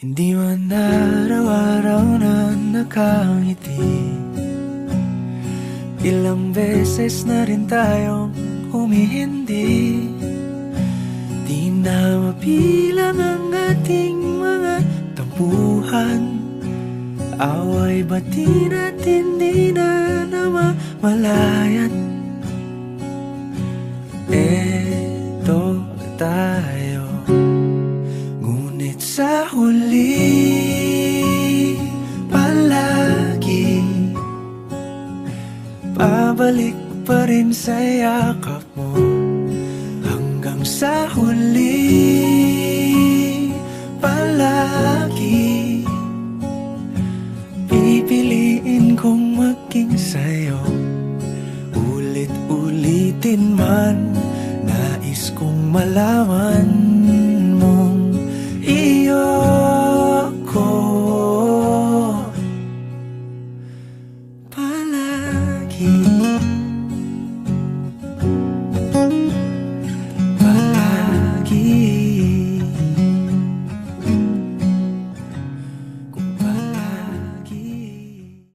Hindi man araw-araw na nakangiti. Ilang beses na rin tayong humihindi. Di na mabilang ang ating mga tampuhan. Away bati natin di na namamalayat. Eto tayo, ngunit sa huli palagi pabalik pa rin sa yakap mo. Hanggang sa huli palagi pipiliin kong maging sa'yo. Ulit-ulitin man, nais kong malaman